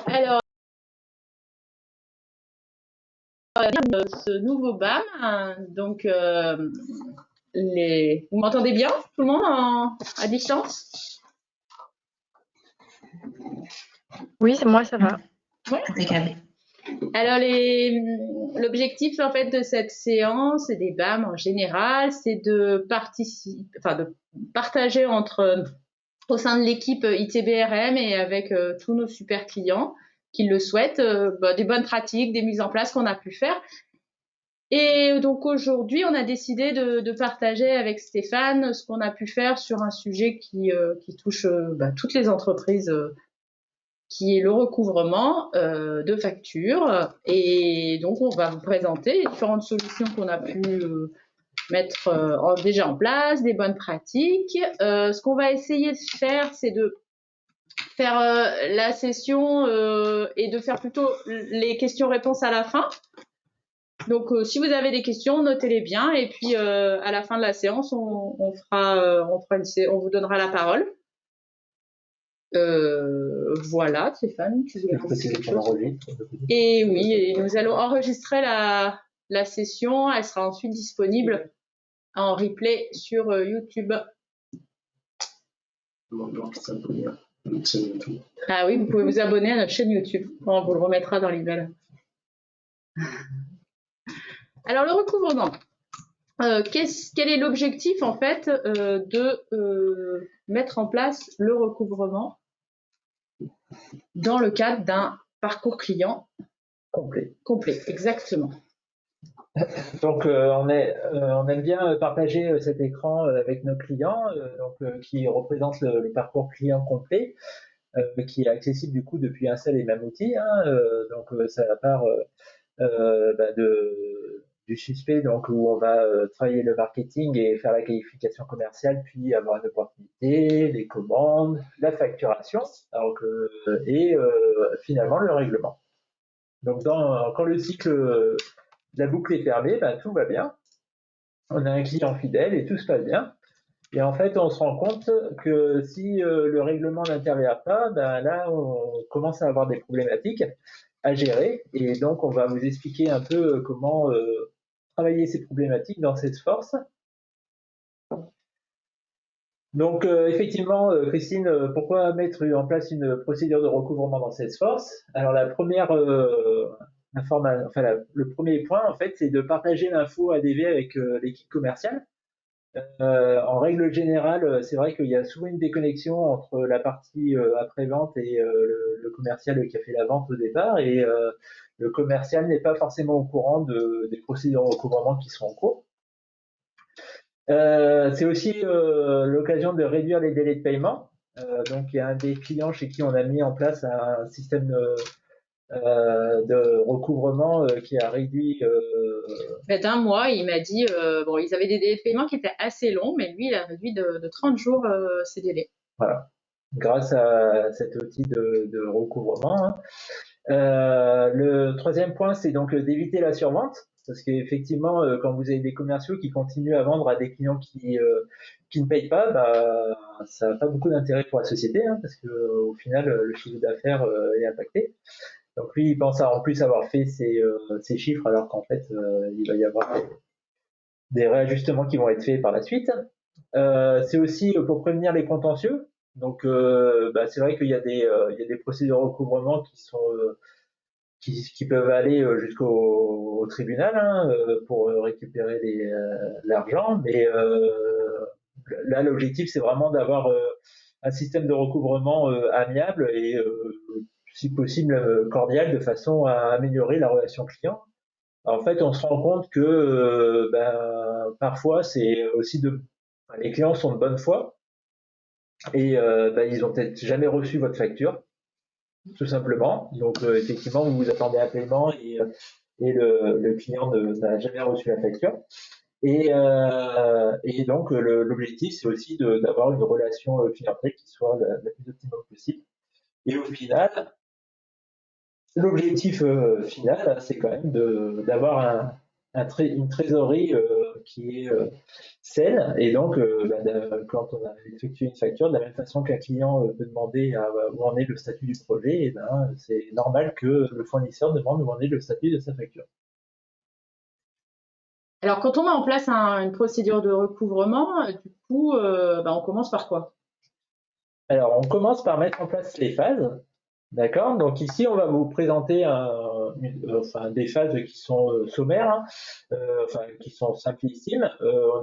Alors, ce nouveau BAM, donc vous m'entendez bien, tout le monde, à distance? Oui, moi ça va. Oui. Impeccable. Alors, l'objectif en fait de cette séance et des BAM en général, c'est de partager au sein de l'équipe ITBRM et avec tous nos super clients qui le souhaitent, des bonnes pratiques, des mises en place qu'on a pu faire. Et donc aujourd'hui, on a décidé de partager avec Stéphane ce qu'on a pu faire sur un sujet qui touche toutes les entreprises, qui est le recouvrement de factures. Et donc, on va vous présenter les différentes solutions qu'on a pu mettre déjà en place, des bonnes pratiques. Ce qu'on va essayer de faire, c'est de faire la session et de faire plutôt les questions-réponses à la fin. Donc, si vous avez des questions, notez-les bien. Et puis, à la fin de la séance, on vous donnera la parole. Voilà, Stéphane, tu voulais dire quelque chose? Et oui, et nous allons enregistrer la session. Elle sera ensuite disponible en replay sur YouTube. Ah oui, vous pouvez vous abonner à notre chaîne YouTube. On vous le remettra dans l'email. Alors, le recouvrement. Quel est l'objectif en fait de mettre en place le recouvrement dans le cadre d'un parcours client complet, exactement. Donc on aime bien partager cet écran avec nos clients, qui représentent le parcours client complet, qui est accessible du coup depuis un seul et même outil. Ça part du suspect, donc où on va travailler le marketing et faire la qualification commerciale, puis avoir une opportunité, les commandes, la facturation, et finalement le règlement. Donc quand le cycle la boucle est fermée, tout va bien. On a un client fidèle et tout se passe bien. Et en fait, on se rend compte que si le règlement n'intervient pas, là, on commence à avoir des problématiques à gérer. Et donc, on va vous expliquer un peu comment travailler ces problématiques dans Salesforce. Donc, effectivement, Christine, pourquoi mettre en place une procédure de recouvrement dans Salesforce? Alors, la première le premier point, en fait, c'est de partager l'info ADV avec l'équipe commerciale. En règle générale, c'est vrai qu'il y a souvent une déconnexion entre la partie après-vente et le commercial qui a fait la vente au départ, et le commercial n'est pas forcément au courant des procédures de recouvrement qui sont en cours. C'est aussi l'occasion de réduire les délais de paiement. Donc, il y a un des clients chez qui on a mis en place un système de recouvrement qui a réduit d'un mois. Il m'a dit ils avaient des délais de paiement qui étaient assez longs, mais lui il a réduit de 30 jours ces délais. Voilà, grâce à cet outil de recouvrement. Le troisième point, c'est donc d'éviter la survente, parce qu'effectivement, quand vous avez des commerciaux qui continuent à vendre à des clients qui ne payent pas, ça n'a pas beaucoup d'intérêt pour la société, parce que au final, le chiffre d'affaires est impacté. Donc lui, il pense en plus avoir fait ces chiffres, alors qu'en fait, il va y avoir des réajustements qui vont être faits par la suite. C'est aussi pour prévenir les contentieux. Donc, c'est vrai qu'il y a des procédures de recouvrement qui peuvent aller jusqu'au tribunal pour récupérer l'argent. Mais là, l'objectif, c'est vraiment d'avoir un système de recouvrement amiable et si possible cordial, de façon à améliorer la relation client. En fait, on se rend compte que parfois, c'est aussi les clients sont de bonne foi et ils ont peut-être jamais reçu votre facture, tout simplement. Donc, effectivement, vous vous attendez à un paiement et le client n'a jamais reçu la facture. Et donc, l'objectif, c'est aussi d'avoir une relation clientèle qui soit la plus optimale possible. Et au final, l'objectif final, c'est quand même d'avoir une trésorerie qui est saine. Et donc, quand on a effectué une facture, de la même façon qu'un client peut demander où en est le statut du projet, et ben, c'est normal que le fournisseur demande où en est le statut de sa facture. Alors, quand on met en place une procédure de recouvrement, du coup, on commence par quoi? Alors, on commence par mettre en place les phases. D'accord. Donc ici, on va vous présenter des phases qui sont sommaires, qui sont simplissimes.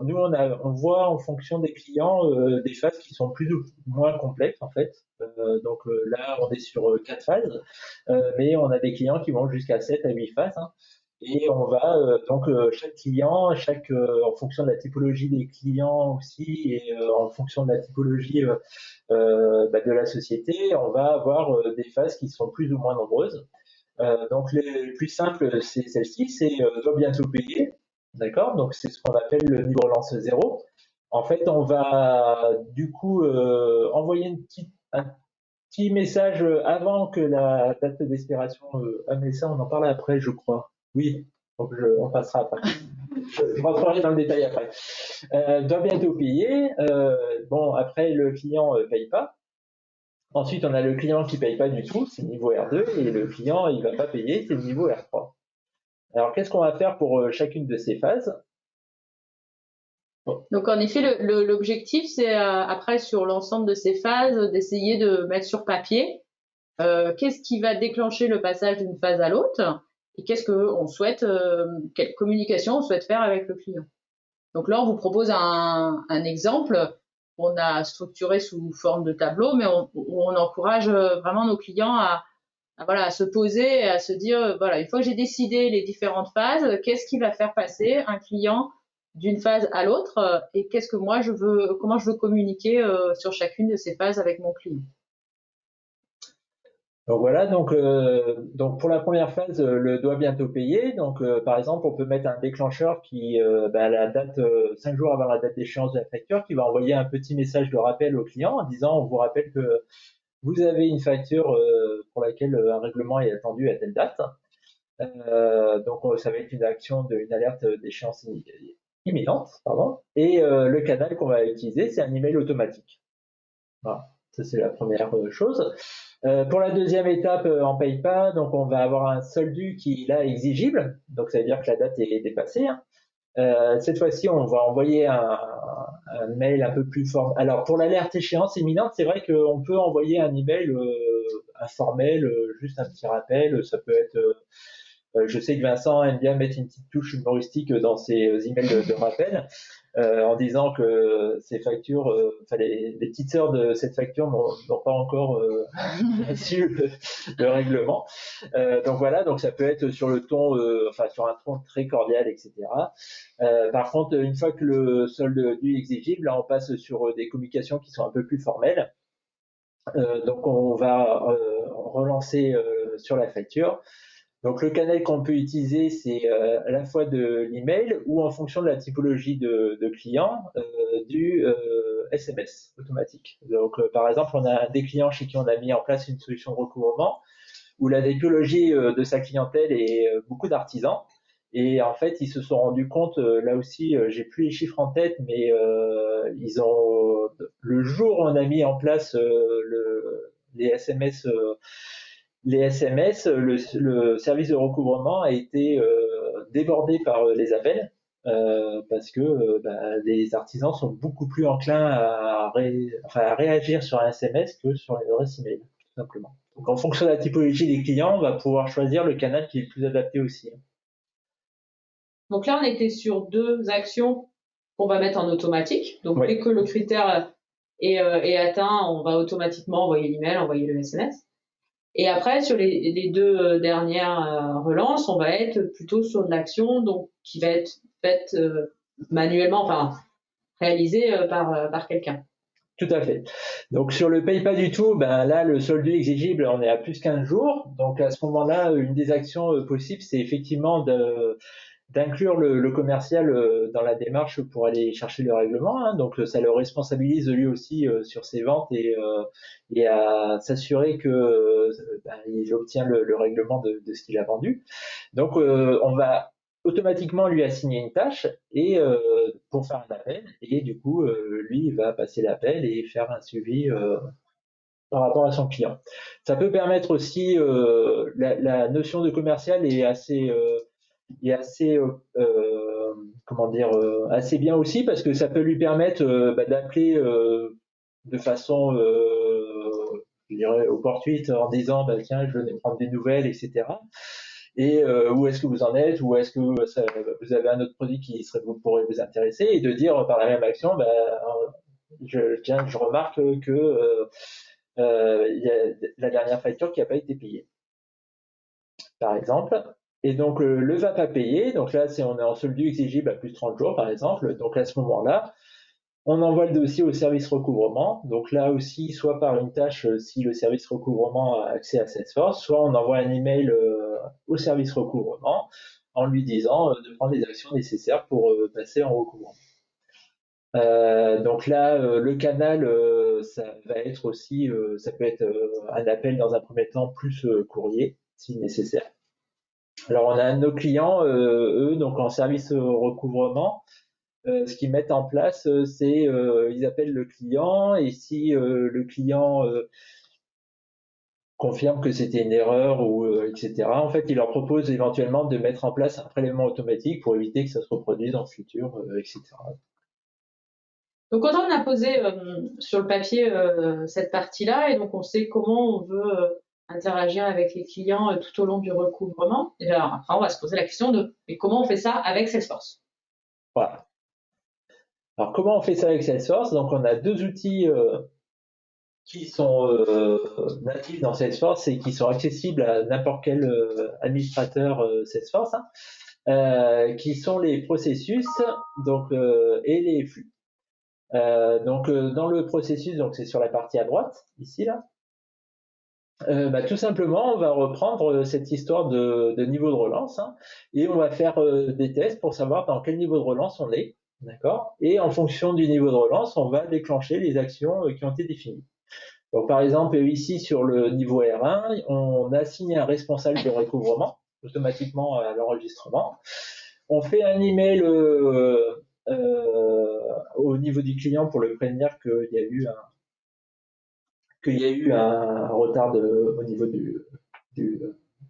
Nous, on voit en fonction des clients des phases qui sont plus ou moins complexes en fait. Donc là, on est sur 4 phases, mais on a des clients qui vont jusqu'à 7 à 8 phases. Hein. Et on va chaque client, en fonction de la typologie des clients aussi et en fonction de la typologie de la société, on va avoir des phases qui sont plus ou moins nombreuses. Donc les plus simples, c'est celle-ci, c'est doit bientôt payer, d'accord. Donc c'est ce qu'on appelle le niveau relance 0. En fait, on va du coup envoyer un petit message avant que la date d'expiration. Mais ça, on en parle après, je crois. Oui, donc on passera après. Je rentrerai dans le détail après. Doit bientôt payer. Bon, après, le client paye pas. Ensuite, on a le client qui paye pas du tout, c'est le niveau R2, et le client, il va pas payer, c'est le niveau R3. Alors, qu'est-ce qu'on va faire pour chacune de ces phases? Donc, en effet, l'objectif, c'est après, sur l'ensemble de ces phases, d'essayer de mettre sur papier qu'est-ce qui va déclencher le passage d'une phase à l'autre et qu'est-ce qu'on souhaite, quelle communication on souhaite faire avec le client. Donc là, on vous propose un exemple qu'on a structuré sous forme de tableau, mais on encourage vraiment nos clients à se poser et à se dire, voilà, une fois que j'ai décidé les différentes phases, qu'est-ce qui va faire passer un client d'une phase à l'autre et qu'est-ce que moi comment je veux communiquer sur chacune de ces phases avec mon client. Donc voilà, donc pour la première phase, le doit bientôt payer. Donc par exemple, on peut mettre un déclencheur qui, à la date 5 jours avant la date d'échéance de la facture, qui va envoyer un petit message de rappel au client en disant, on vous rappelle que vous avez une facture pour laquelle un règlement est attendu à telle date. Donc ça va être une action une alerte d'échéance imminente, pardon. Et le canal qu'on va utiliser, c'est un email automatique. Voilà, ça c'est la première chose. Pour la deuxième étape, en paye pas, donc on va avoir un soldu qui est là exigible, donc ça veut dire que la date est dépassée. Hein. Cette fois-ci, on va envoyer un mail un peu plus fort. Alors pour l'alerte échéance imminente, c'est vrai qu'on peut envoyer un email informel, juste un petit rappel. Ça peut être je sais que Vincent aime bien mettre une petite touche humoristique dans ses emails de rappel en disant que ces factures, les petites sœurs de cette facture n'ont pas encore su le règlement. Donc voilà, donc ça peut être sur le ton, sur un ton très cordial, etc. Par contre, une fois que le solde dû est exigible, là on passe sur des communications qui sont un peu plus formelles. Donc on va relancer sur la facture. Donc le canal qu'on peut utiliser, c'est à la fois de l'email ou en fonction de la typologie de client, du SMS automatique. Donc par exemple, on a des clients chez qui on a mis en place une solution de recouvrement où la typologie de sa clientèle est beaucoup d'artisans. Et en fait, ils se sont rendus compte, là aussi, j'ai plus les chiffres en tête, mais ils ont le jour où on a mis en place les SMS le service de recouvrement a été débordé par les appels parce que les artisans sont beaucoup plus enclins à réagir sur un SMS que sur les adresses email, tout simplement. Donc en fonction de la typologie des clients, on va pouvoir choisir le canal qui est le plus adapté aussi. Donc là, on était sur 2 actions qu'on va mettre en automatique. Donc dès que le critère est atteint, on va automatiquement envoyer l'email, envoyer le SMS. Et après, sur les 2 dernières relances, on va être plutôt sur de l'action donc qui va être faite manuellement, réalisée par quelqu'un. Tout à fait. Donc sur le paye pas du tout, là le solde exigible, on est à plus 15 jours. Donc à ce moment-là, une des actions possibles, c'est effectivement d'inclure le commercial dans la démarche pour aller chercher le règlement. Hein. Donc ça le responsabilise lui aussi sur ses ventes et à s'assurer que il obtient le règlement de ce qu'il a vendu. Donc on va automatiquement lui assigner une tâche et pour faire un appel. Et du coup, lui, il va passer l'appel et faire un suivi par rapport à son client. Ça peut permettre aussi, la notion de commercial est assez comment dire, assez bien aussi parce que ça peut lui permettre d'appeler de façon je dirais opportune en disant tiens, je venais prendre des nouvelles, etc. Et où est-ce que vous en êtes, ou est-ce que vous avez un autre produit qui pourrait vous intéresser, et de dire par la même action, je remarque que il y a la dernière facture qui n'a pas été payée, par exemple. Et donc le va pas payer, donc là on est en solde dû exigible à plus de 30 jours, par exemple. Donc à ce moment-là, on envoie le dossier au service recouvrement. Donc là aussi, soit par une tâche si le service recouvrement a accès à Salesforce, soit on envoie un email au service recouvrement en lui disant de prendre les actions nécessaires pour passer en recouvrement. Donc là, le canal, ça va être aussi, ça peut être un appel dans un premier temps plus courrier si nécessaire. Alors on a un de nos clients, eux, donc en service recouvrement, ce qu'ils mettent en place, c'est ils appellent le client, et si le client confirme que c'était une erreur ou etc. En fait, ils leur proposent éventuellement de mettre en place un prélèvement automatique pour éviter que ça se reproduise dans le futur, etc. Donc quand on a posé sur le papier cette partie-là, et donc on sait comment on veut interagir avec les clients tout au long du recouvrement, et alors après on va se poser la question de mais comment on fait ça avec Salesforce? Voilà. Alors comment on fait ça avec Salesforce? Donc on a deux outils qui sont natifs dans Salesforce et qui sont accessibles à n'importe quel administrateur Salesforce, qui sont les processus donc, et les flux. Donc dans le processus, donc c'est sur la partie à droite, ici là, tout simplement on va reprendre cette histoire de niveau de relance, et on va faire des tests pour savoir dans quel niveau de relance on est, d'accord? Et en fonction du niveau de relance, on va déclencher les actions qui ont été définies. Donc par exemple ici sur le niveau R1, on assigne un responsable de recouvrement automatiquement à l'enregistrement. On fait un email au niveau du client pour le prévenir qu'il y a eu un retard au niveau du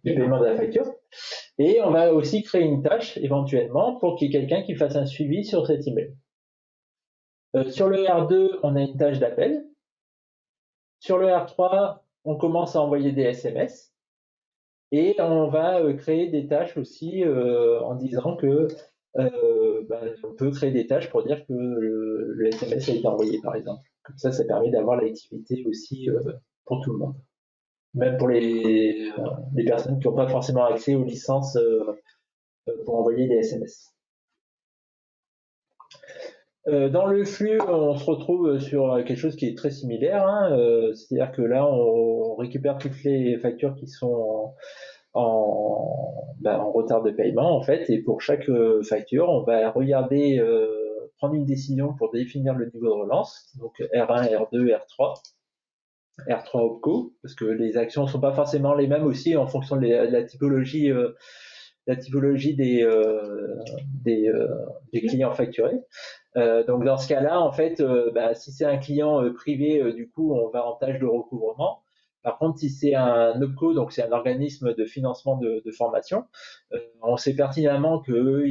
paiement de la facture. Et on va aussi créer une tâche éventuellement pour qu'il y ait quelqu'un qui fasse un suivi sur cet email. Sur le R2, on a une tâche d'appel. Sur le R3, on commence à envoyer des SMS. Et on va créer des tâches aussi en disant que on peut créer des tâches pour dire que le SMS a été envoyé, par exemple. Comme ça permet d'avoir l'activité aussi pour tout le monde. Même pour les personnes qui n'ont pas forcément accès aux licences pour envoyer des SMS. Dans le flux, on se retrouve sur quelque chose qui est très similaire. C'est-à-dire que là, on récupère toutes les factures qui sont en retard de paiement, en fait, et pour chaque facture, on va regarder, prendre une décision pour définir le niveau de relance, donc R1, R2, R3. R3 OPCO, parce que les actions ne sont pas forcément les mêmes aussi en fonction de la typologie des clients facturés. Donc dans ce cas-là, en fait, si c'est un client privé, du coup, on va en tâche de recouvrement. Par contre, si c'est un OPCO, donc c'est un organisme de financement de formation, on sait pertinemment que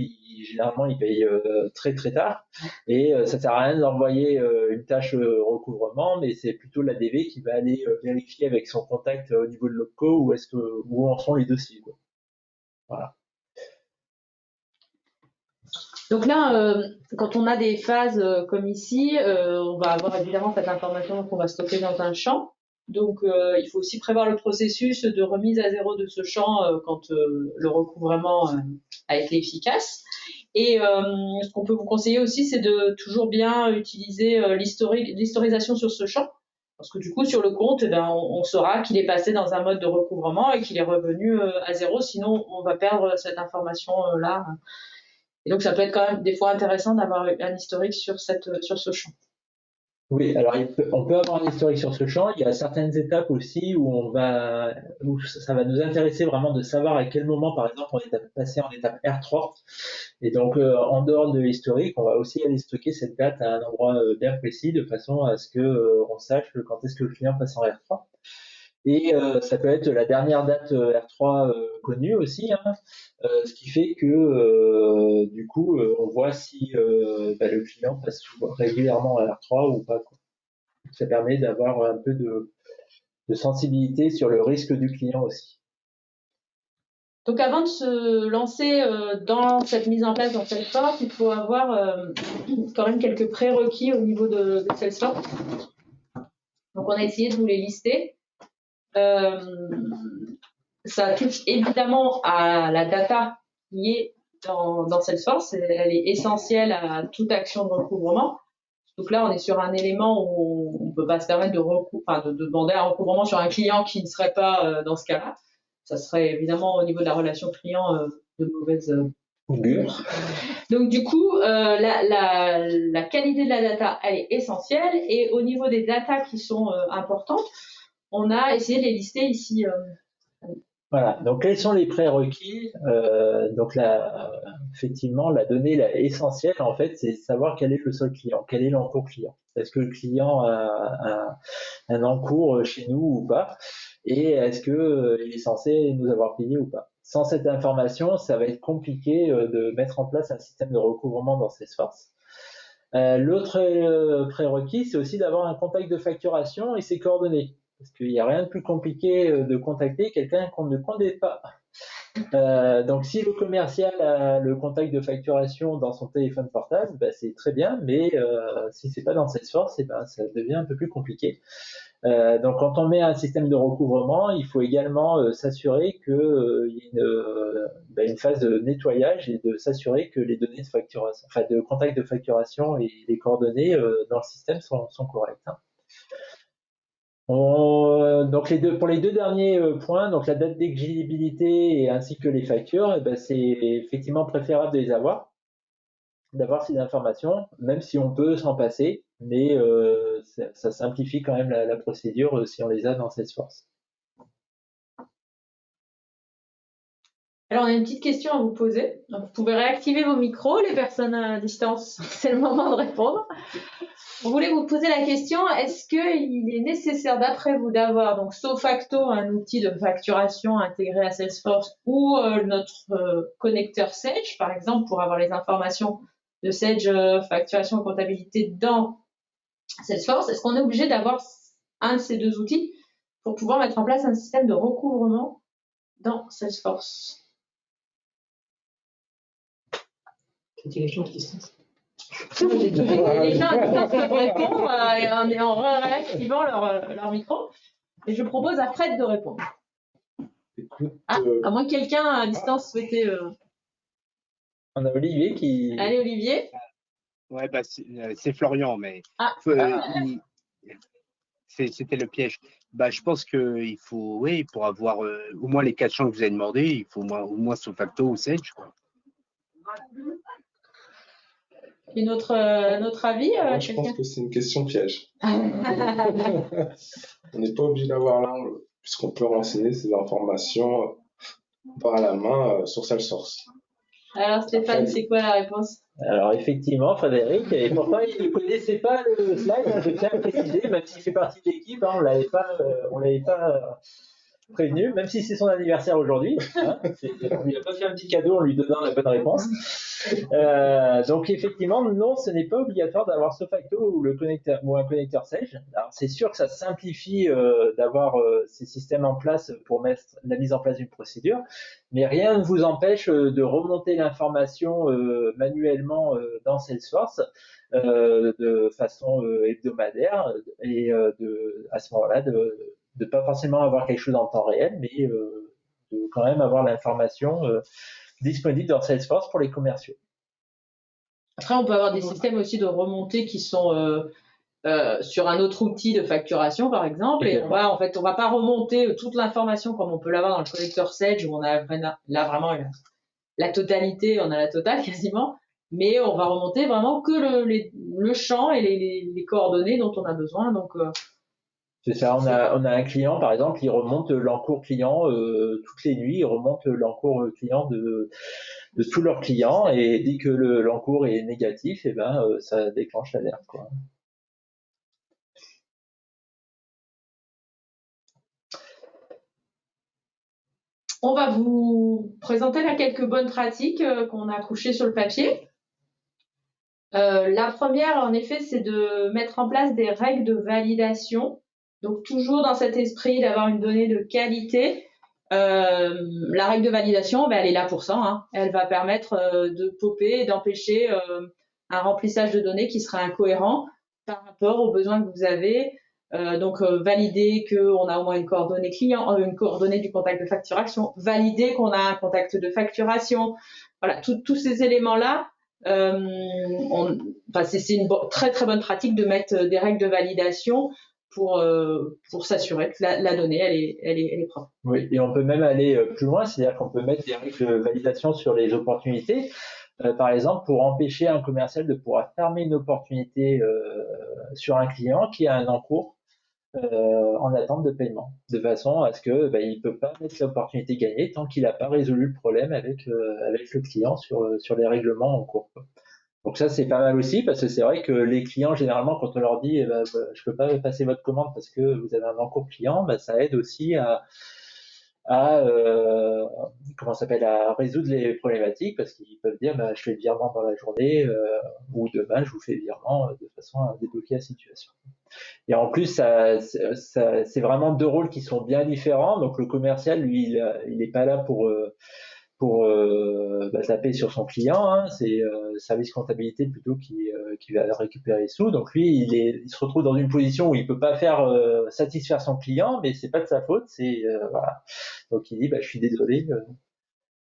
généralement ils payent très très tard, et ça sert à rien d'envoyer une tâche recouvrement, mais c'est plutôt l'ADV qui va aller vérifier avec son contact au niveau de l'OPCO où en sont les dossiers, quoi. Voilà. Donc là, quand on a des phases comme ici, on va avoir évidemment cette information qu'on va stocker dans un champ. Donc il faut aussi prévoir le processus de remise à zéro de ce champ quand le recouvrement a été efficace. Et ce qu'on peut vous conseiller aussi, c'est de toujours bien utiliser l'historisation sur ce champ. Parce que du coup, sur le compte, on saura qu'il est passé dans un mode de recouvrement et qu'il est revenu à zéro. Sinon, on va perdre cette information-là. Et donc, ça peut être quand même des fois intéressant d'avoir un historique sur ce champ. Oui, alors on peut avoir un historique sur ce champ. Il y a certaines étapes aussi où ça va nous intéresser vraiment de savoir à quel moment, par exemple, on est passé en étape R3. Et donc, en dehors de l'historique, on va aussi aller stocker cette date à un endroit bien précis de façon à ce que on sache quand est-ce que le client passe en R3. Et ça peut être la dernière date R3 connue aussi, hein, ce qui fait que du coup, on voit si le client passe régulièrement à R3 ou pas, quoi. Ça permet d'avoir un peu de sensibilité sur le risque du client aussi. Donc avant de se lancer dans cette mise en place dans Salesforce, il faut avoir quand même quelques prérequis au niveau de Salesforce. Donc on a essayé de vous les lister. Ça touche évidemment à la data qui est dans Salesforce. Elle est essentielle à toute action de recouvrement. Donc là, on est sur un élément où on ne peut pas se permettre de demander un recouvrement sur un client qui ne serait pas dans ce cas-là. Ça serait évidemment au niveau de la relation client de mauvaise augure. Donc du coup, la qualité de la data, elle est essentielle. Et au niveau des datas qui sont importantes, on a essayé de les lister ici. Voilà, donc quels sont les prérequis donc effectivement, la donnée essentielle, en fait, c'est savoir quel est le seul client, quel est l'encours client. Est-ce que le client a un encours chez nous ou pas? Et est-ce que il est censé nous avoir payé ou pas? Sans cette information, ça va être compliqué de mettre en place un système de recouvrement dans Salesforce. L'autre prérequis, c'est aussi d'avoir un contact de facturation et ses coordonnées. Parce qu'il n'y a rien de plus compliqué de contacter quelqu'un qu'on ne connaît pas. Donc si le commercial a le contact de facturation dans son téléphone portable, c'est très bien, mais si c'est pas dans Salesforce, ça devient un peu plus compliqué. Donc quand on met un système de recouvrement, il faut également s'assurer qu'il y ait une phase de nettoyage et de s'assurer que les données de facturation, enfin de contact de facturation et les coordonnées dans le système sont correctes, hein. Donc pour les deux derniers points, donc la date d'exigibilité ainsi que les factures, c'est effectivement préférable de les avoir, d'avoir ces informations, même si on peut s'en passer, mais ça simplifie quand même la procédure si on les a dans Salesforce. Alors, on a une petite question à vous poser. Donc, vous pouvez réactiver vos micros, les personnes à distance. C'est le moment de répondre. On voulait vous poser la question, est-ce qu'il est nécessaire, d'après vous, d'avoir, donc, Sofacto, un outil de facturation intégré à Salesforce, ou notre connecteur Sage, par exemple, pour avoir les informations de Sage facturation et comptabilité dans Salesforce? Est-ce qu'on est obligé d'avoir un de ces deux outils pour pouvoir mettre en place un système de recouvrement dans Salesforce? C'était les gens à distance. Les gens à distance peuvent répondre en réactivant leur micro. Et je propose à Fred de répondre. Écoute, À moins que quelqu'un à distance souhaitait. On a Olivier qui. Allez, Olivier. Ouais, c'est Florian, mais c'était le piège. Je pense qu'il faut, oui, pour avoir au moins les 4 champs que vous avez demandé, il faut au moins Sofacto ou Sage, quoi. Et notre avis moi, je pense que c'est une question piège. On n'est pas obligé d'avoir l'un, puisqu'on peut renseigner ces informations par la main sur Salesforce. Alors Stéphane, c'est quoi la réponse? Alors effectivement, Frédéric, et pourtant il ne connaissait pas le slide, je tiens à le préciser, même s'il fait partie de l'équipe, on l'avait pas prévenu, même si c'est son anniversaire aujourd'hui, hein, on lui a pas fait un petit cadeau en lui donnant la bonne réponse. Donc effectivement, non, ce n'est pas obligatoire d'avoir Sofacto ou un connecteur Sage. Alors c'est sûr que ça simplifie d'avoir ces systèmes en place pour mettre la mise en place d'une procédure, mais rien ne vous empêche de remonter l'information manuellement dans Salesforce de façon hebdomadaire et à ce moment-là de pas forcément avoir quelque chose en temps réel, mais de quand même avoir l'information disponible dans Salesforce pour les commerciaux. Après, on peut avoir des systèmes aussi de remontée qui sont sur un autre outil de facturation, par exemple, et on va pas remonter toute l'information comme on peut l'avoir dans le connecteur Sage où on a là vraiment la totalité, on a la totale quasiment. mais on va remonter vraiment que le champ et les coordonnées dont on a besoin. Donc, c'est ça, on a un client, par exemple, il remonte l'encours client toutes les nuits, il remonte l'encours client de tous leurs clients, et dès que l'encours est négatif, et ben, ça déclenche l'alerte, quoi. on va vous présenter là quelques bonnes pratiques qu'on a couchées sur le papier. La première, en effet, c'est de mettre en place des règles de validation. Donc, toujours dans cet esprit d'avoir une donnée de qualité. La règle de validation, ben, elle est là pour ça, hein. Elle va permettre de popper et d'empêcher un remplissage de données qui sera incohérent par rapport aux besoins que vous avez. Donc, valider qu'on a au moins une coordonnée client, une coordonnée du contact de facturation, valider qu'on a un contact de facturation. Voilà, tous ces éléments-là, c'est une très très bonne pratique de mettre des règles de validation pour s'assurer que la donnée elle est propre. Oui, et on peut même aller plus loin, c'est-à-dire qu'on peut mettre des règles de validation sur les opportunités. Par exemple, pour empêcher un commercial de pouvoir fermer une opportunité sur un client qui a un encours en attente de paiement, de façon à ce que il peut pas mettre l'opportunité gagnée tant qu'il n'a pas résolu le problème avec le client sur les règlements en cours. Donc ça, c'est pas mal aussi, parce que c'est vrai que les clients, généralement, quand on leur dit je peux pas passer votre commande parce que vous avez un encours client, ça aide aussi à résoudre les problématiques, parce qu'ils peuvent dire je fais le virement dans la journée ou demain je vous fais le virement de façon à débloquer la situation. Et en plus, c'est vraiment deux rôles qui sont bien différents. Donc le commercial, lui, il n'est pas là pour taper sur son client, hein. C'est service comptabilité plutôt qui va récupérer les sous. Donc lui, il se retrouve dans une position où il peut pas faire satisfaire son client, mais c'est pas de sa faute. C'est voilà. Donc il dit je suis désolé,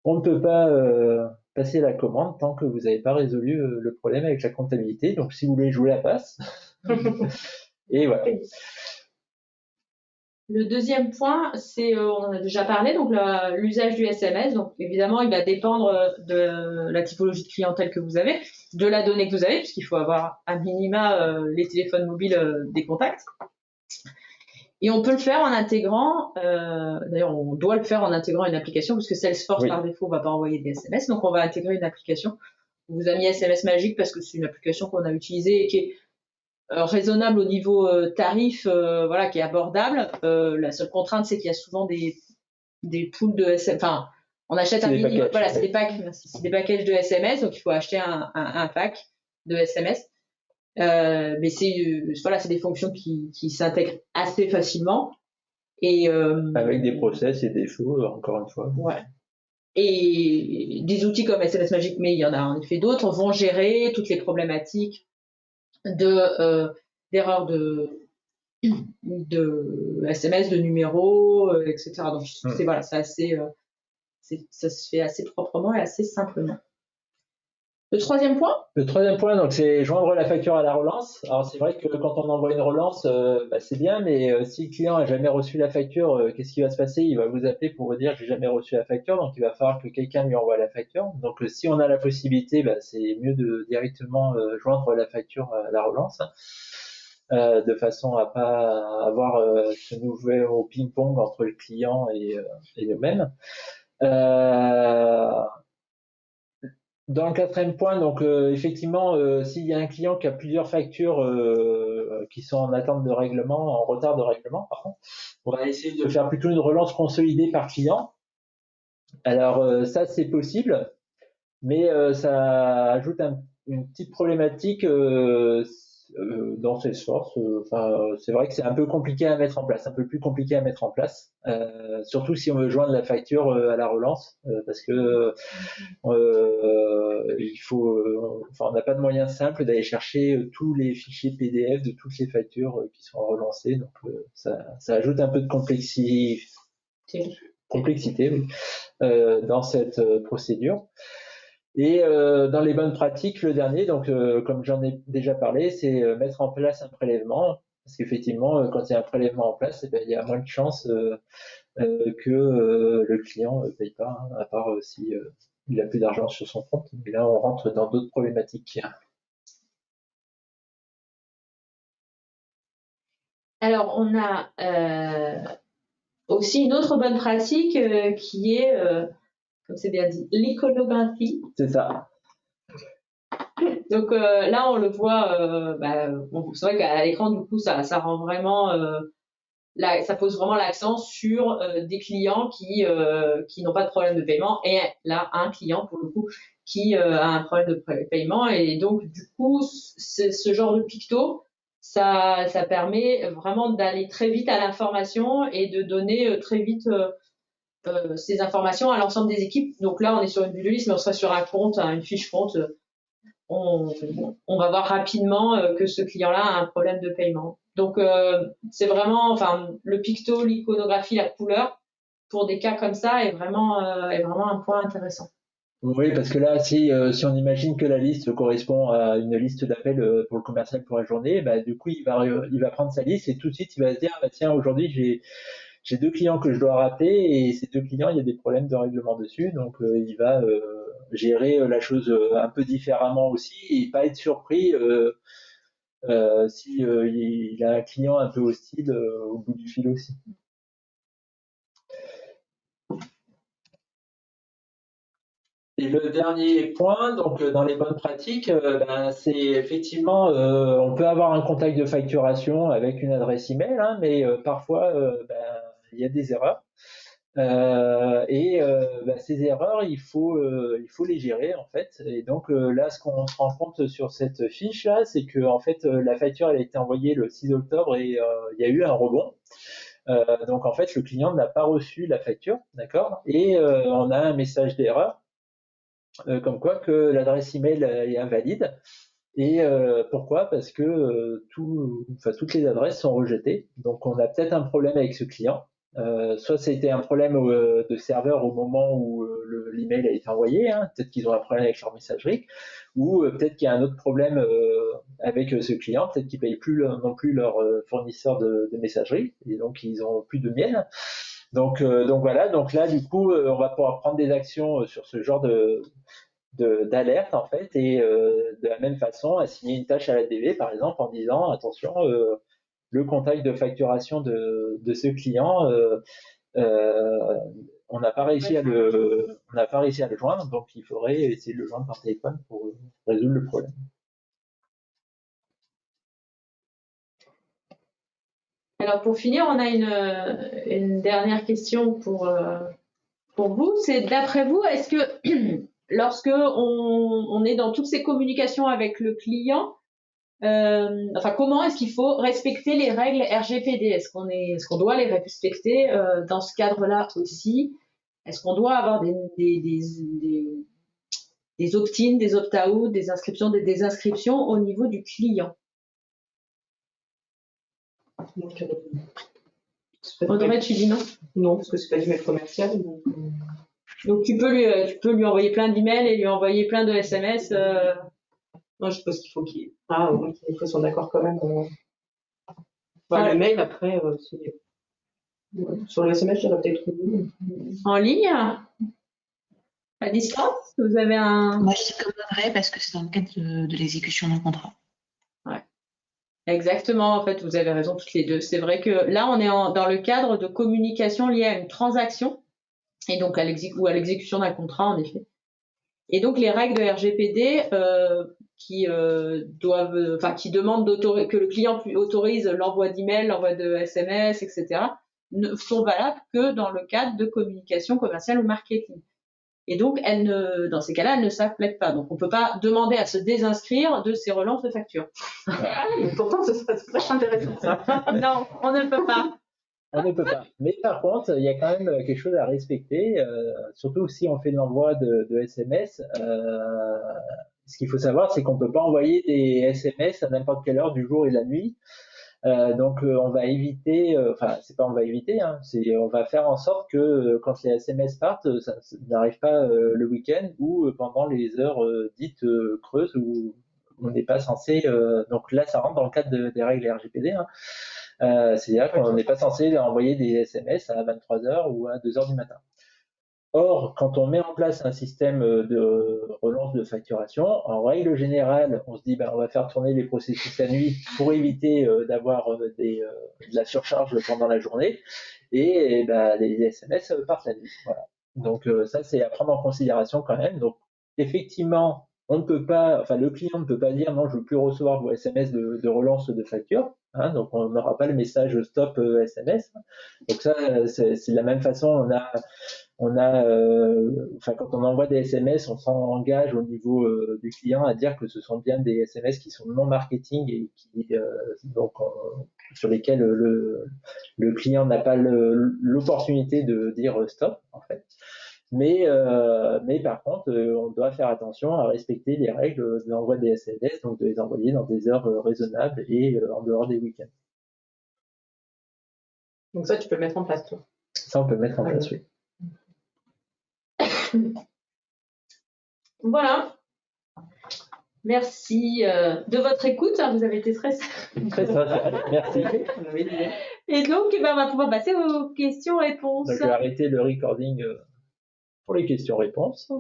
on ne peut pas passer la commande tant que vous n'avez pas résolu le problème avec la comptabilité. Donc si vous voulez, je vous la passe. Et voilà. Le deuxième point, c'est, on en a déjà parlé, donc l'usage du SMS. Donc évidemment, il va dépendre de la typologie de clientèle que vous avez, de la donnée que vous avez, puisqu'il faut avoir à minima les téléphones mobiles des contacts. Et on peut le faire en intégrant, d'ailleurs on doit le faire en intégrant une application, parce que Salesforce par défaut va pas envoyer des SMS, donc on va intégrer une application. On vous a mis SMS Magique parce que c'est une application qu'on a utilisée et qui est raisonnable au niveau tarif, voilà, qui est abordable. La seule contrainte, c'est qu'il y a souvent des pools de SMS. Enfin, on achète un minimum. Voilà, c'est des packages de SMS, donc il faut acheter un pack de SMS. Mais c'est des fonctions qui s'intègrent assez facilement. Et avec des process et des flows, encore une fois. Ouais. Et des outils comme SMS Magic, mais il y en a en effet d'autres, vont gérer toutes les problématiques d'erreurs de SMS, de numéros, etc. Donc c'est assez, ça se fait assez proprement et assez simplement. Le troisième point, donc, c'est joindre la facture à la relance. Alors, c'est vrai que quand on envoie une relance, c'est bien, mais si le client a jamais reçu la facture, qu'est-ce qui va se passer? Il va vous appeler pour vous dire j'ai jamais reçu la facture, donc il va falloir que quelqu'un lui envoie la facture. Donc, si on a la possibilité, c'est mieux de directement joindre la facture à la relance, de façon à pas avoir ce nouveau ping-pong entre le client et nous-mêmes. Dans le quatrième point, donc effectivement, s'il y a un client qui a plusieurs factures qui sont en attente de règlement, en retard de règlement, pardon, on va essayer de faire plutôt une relance consolidée par client. Alors ça, c'est possible, mais ça ajoute une petite problématique dans Salesforce. C'est vrai que c'est un peu compliqué à mettre en place, un peu plus compliqué à mettre en place, surtout si on veut joindre la facture à la relance, parce que il faut, on n'a pas de moyen simple d'aller chercher tous les fichiers PDF de toutes les factures qui sont relancées, donc ça ajoute un peu de complexité oui, dans cette procédure. Et dans les bonnes pratiques, le dernier, donc comme j'en ai déjà parlé, c'est mettre en place un prélèvement, parce qu'effectivement, quand il y a un prélèvement en place, il y a moins de chances que le client ne paye pas, hein, à part si il a plus d'argent sur son compte. Et là, on rentre dans d'autres problématiques. Alors, on a aussi une autre bonne pratique qui est, comme c'est bien dit, l'iconographie. C'est ça. Donc là, on le voit, bon, c'est vrai qu'à l'écran, du coup, ça rend vraiment, ça pose vraiment l'accent sur des clients qui n'ont pas de problème de paiement, et là, un client, pour le coup, qui a un problème de paiement. Et donc, du coup, ce genre de picto, ça permet vraiment d'aller très vite à l'information et de donner très vite ces informations à l'ensemble des équipes. Donc là, on est sur une vue de liste, mais on sera sur un compte, une fiche compte. On va voir rapidement que ce client-là a un problème de paiement. Donc, c'est vraiment, enfin, le picto, l'iconographie, la couleur, pour des cas comme ça, est vraiment un point intéressant. Oui, parce que là, si on imagine que la liste correspond à une liste d'appels pour le commercial pour la journée, bah, du coup, il va prendre sa liste et tout de suite, il va se dire, bah, tiens, aujourd'hui, j'ai 2 clients que je dois rappeler et ces 2 clients, il y a des problèmes de règlement dessus, donc il va gérer la chose un peu différemment aussi et pas être surpris si il a un client un peu hostile au bout du fil aussi. Et le dernier point, donc dans les bonnes pratiques, c'est effectivement, on peut avoir un contact de facturation avec une adresse email, hein, mais parfois il y a des erreurs. Ces erreurs, il faut les gérer en fait. Et donc là, ce qu'on se rend compte sur cette fiche là, c'est que en fait la facture elle a été envoyée le 6 octobre et il y a eu un rebond. Donc en fait le client n'a pas reçu la facture, d'accord. Et on a un message d'erreur comme quoi que l'adresse email est invalide. Et pourquoi? Parce que toutes les adresses sont rejetées. Donc on a peut-être un problème avec ce client. Soit c'était un problème de serveur au moment où l'email a été envoyé, hein. Peut-être qu'ils ont un problème avec leur messagerie, ou peut-être qu'il y a un autre problème avec ce client, peut-être qu'ils payent plus non plus leur fournisseur de messagerie, et donc ils ont plus de miel. Donc voilà, donc là du coup on va pouvoir prendre des actions sur ce genre d'alerte en fait, et de la même façon assigner une tâche à la DV par exemple en disant attention, le contact de facturation de ce client, on n'a pas réussi à le joindre, donc il faudrait essayer de le joindre par téléphone pour résoudre le problème. Alors pour finir, on a une dernière question pour vous. C'est d'après vous, est-ce que lorsque on est dans toutes ces communications avec le client, comment est-ce qu'il faut respecter les règles RGPD? Est-ce qu'on doit les respecter dans ce cadre-là aussi? Est-ce qu'on doit avoir des opt-in, des opt-out, des inscriptions, des désinscriptions au niveau du client? Audrey, tu dis non? Non, parce que c'est pas du mail commercial. Donc tu peux lui envoyer plein d'emails et lui envoyer plein de SMS. Non, je suppose qu'il faut qu'il faut sont d'accord quand même. Le mail après, sur le SMS, j'aurais peut-être vu. En ligne, à distance, vous avez un. Moi, je dis comme Audrey parce que c'est dans le cadre de l'exécution d'un contrat. Ouais. Exactement, en fait, vous avez raison toutes les deux. C'est vrai que là, on est dans le cadre de communication liée à une transaction et donc à l'exécution d'un contrat, en effet. Et donc les règles de RGPD qui demandent que le client autorise l'envoi d'emails, l'envoi de SMS, etc., ne sont valables que dans le cadre de communication commerciale ou marketing. Et donc, dans ces cas-là, elles ne s'appliquent pas. Donc, on ne peut pas demander à se désinscrire de ces relances de factures. Pourtant, ce serait très intéressant, ça. Non, on ne peut pas. On ne peut pas. Mais par contre, il y a quand même quelque chose à respecter, surtout si on fait de l'envoi de SMS. Ce qu'il faut savoir, c'est qu'on ne peut pas envoyer des SMS à n'importe quelle heure du jour et de la nuit. Donc on va éviter, c'est pas on va éviter, hein, on va faire en sorte que quand les SMS partent, ça n'arrive pas le week-end ou pendant les heures dites creuses où on n'est pas censé. Donc là, ça rentre dans le cadre des règles RGPD. Hein. C'est-à-dire qu'on n'est pas censé envoyer des SMS à 23h ou à 2h du matin. Or, quand on met en place un système de relance de facturation, en règle générale, on se dit on va faire tourner les processus la nuit pour éviter d'avoir de la surcharge pendant la journée, et les SMS partent la nuit. Voilà. Donc ça, c'est à prendre en considération quand même. Donc effectivement, on ne peut pas, enfin le client ne peut pas dire non, je ne veux plus recevoir vos SMS de relance de facture. Donc on n'aura pas le message stop SMS. Donc ça, c'est de la même façon. Quand on envoie des SMS, on s'engage au niveau du client à dire que ce sont bien des SMS qui sont non marketing et sur lesquels le client n'a pas l'opportunité de dire stop en fait. Mais par contre, on doit faire attention à respecter les règles de l'envoi des SMS, donc de les envoyer dans des heures raisonnables et en dehors des week-ends. Donc ça, tu peux le mettre en place, toi. Ça, on peut le mettre en place, oui. Voilà. Merci de votre écoute. Vous avez été très sympa. Merci. Et donc, on va pouvoir passer aux questions-réponses. Donc, je vais arrêter le recording pour les questions-réponses.